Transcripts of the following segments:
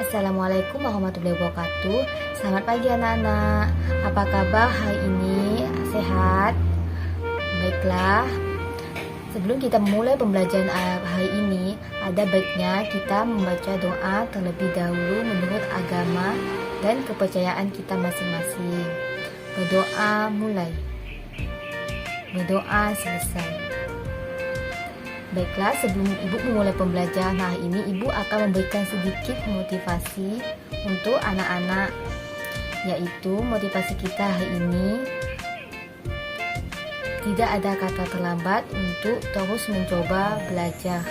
Assalamualaikum warahmatullahi wabarakatuh. Selamat pagi anak-anak. Apa kabar hari ini? Sehat? Baiklah. Sebelum kita mulai pembelajaran hari ini, ada baiknya kita membaca doa terlebih dahulu menurut agama dan kepercayaan kita masing-masing. Berdoa mulai. Berdoa selesai. Baiklah, sebelum Ibu memulai pembelajaran hari ini, Ibu akan memberikan sedikit motivasi untuk anak-anak, yaitu motivasi kita hari ini tidak ada kata terlambat untuk terus mencoba belajar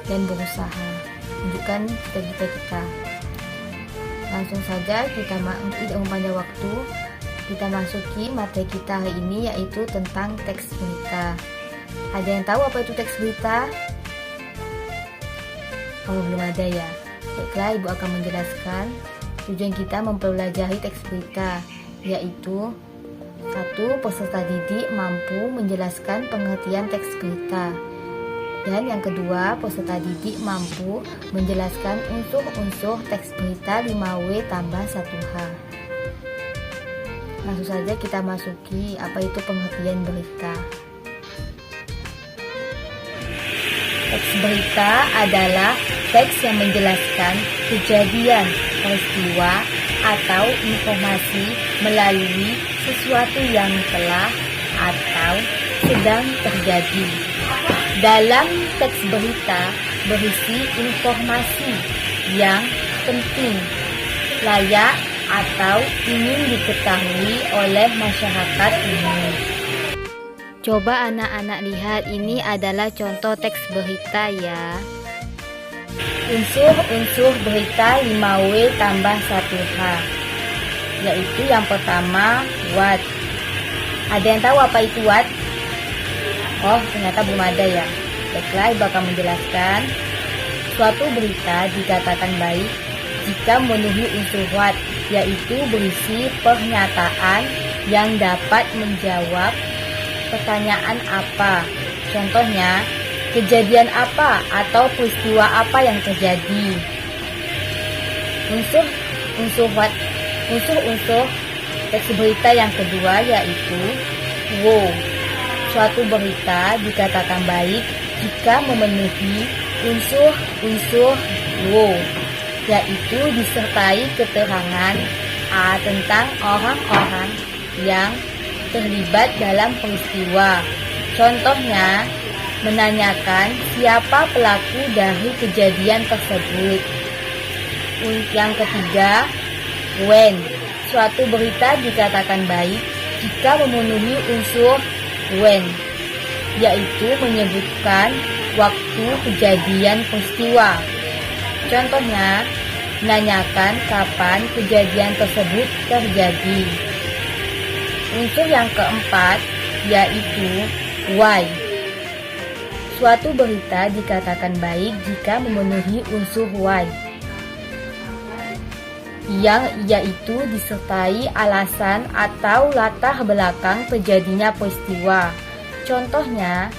dan berusaha menunjukkan cita-cita kita. Langsung saja kita tidak mempanjang waktu, kita masuki materi kita hari ini, yaitu tentang teks berita. Ada yang tahu apa itu teks berita? Kalau belum ada ya, baiklah Ibu akan menjelaskan. Tujuan kita mempelajari teks berita, yaitu 1. Peserta didik mampu menjelaskan pengertian teks berita. Dan yang kedua, peserta didik mampu menjelaskan unsur-unsur teks berita 5W tambah 1H. Langsung saja kita masuki apa itu pengertian berita. Teks berita adalah teks yang menjelaskan kejadian, peristiwa, atau informasi melalui sesuatu yang telah atau sedang terjadi. Dalam teks berita berisi informasi yang penting, layak, atau ingin diketahui oleh masyarakat umum. Coba anak-anak lihat, ini adalah contoh teks berita ya. Unsur-unsur berita 5W tambah 1H, yaitu yang pertama what. Ada yang tahu apa itu what? Oh, ternyata belum ada ya. Baiklah, Ibu akan menjelaskan. Suatu berita dikatakan baik jika memenuhi unsur what, yaitu berisi pernyataan yang dapat menjawab pertanyaan apa. Contohnya, kejadian apa atau peristiwa apa yang terjadi. Unsur teks berita yang kedua yaitu wow. Suatu berita dikatakan baik jika memenuhi unsur wow, yaitu disertai keterangan tentang orang-orang yang terlibat dalam peristiwa. Contohnya, menanyakan siapa pelaku dari kejadian tersebut. Yang ketiga, when. Suatu berita dikatakan baik jika memenuhi unsur when, yaitu menyebutkan waktu kejadian peristiwa. Contohnya, menanyakan kapan kejadian tersebut terjadi. Unsur yang keempat yaitu why. Suatu berita dikatakan baik jika memenuhi unsur why, yang yaitu disertai alasan atau latar belakang terjadinya peristiwa. Contohnya,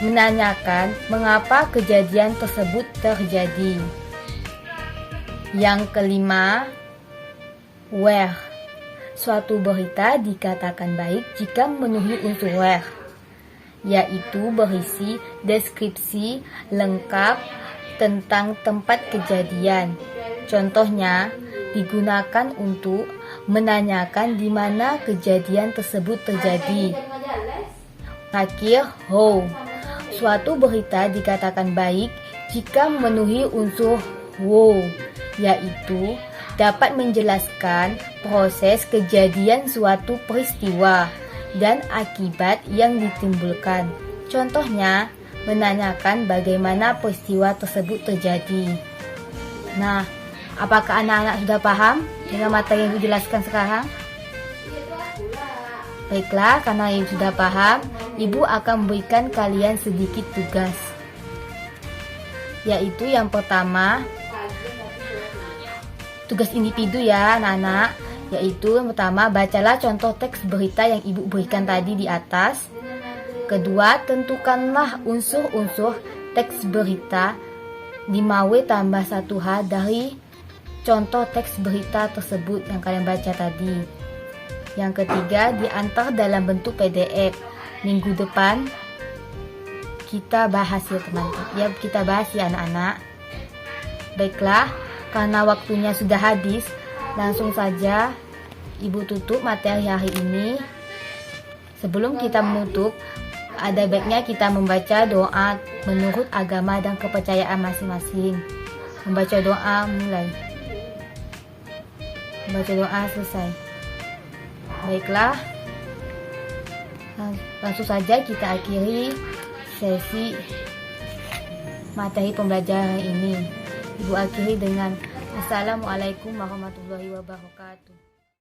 menanyakan mengapa kejadian tersebut terjadi. Yang kelima, where. Suatu berita dikatakan baik jika memenuhi unsur where, yaitu berisi deskripsi lengkap tentang tempat kejadian. Contohnya, digunakan untuk menanyakan di mana kejadian tersebut terjadi. Terakhir, how. Suatu berita dikatakan baik jika memenuhi unsur how, yaitu dapat menjelaskan proses kejadian suatu peristiwa dan akibat yang ditimbulkan. Contohnya, menanyakan bagaimana peristiwa tersebut terjadi. Nah, apakah anak-anak sudah paham dengan materi yang dijelaskan sekarang? Baiklah, karena Ibu sudah paham, Ibu akan memberikan kalian sedikit tugas. Yaitu yang pertama, tugas individu ya anak-anak, yaitu yang pertama, bacalah contoh teks berita yang Ibu berikan tadi di atas. Kedua, tentukanlah unsur-unsur teks berita 5W tambah 1H dari contoh teks berita tersebut yang kalian baca tadi. Yang ketiga, diantar dalam bentuk PDF. Minggu depan kita bahas ya teman-teman. Ya, kita bahas ya anak-anak. Baiklah, karena waktunya sudah habis, langsung saja Ibu tutup materi hari ini. Sebelum kita menutup, ada baiknya kita membaca doa menurut agama dan kepercayaan masing-masing. Membaca doa mulai. Membaca doa selesai. Baiklah, langsung saja kita akhiri sesi materi pembelajaran ini. Ibu akhiri dengan Assalamualaikum warahmatullahi wabarakatuh.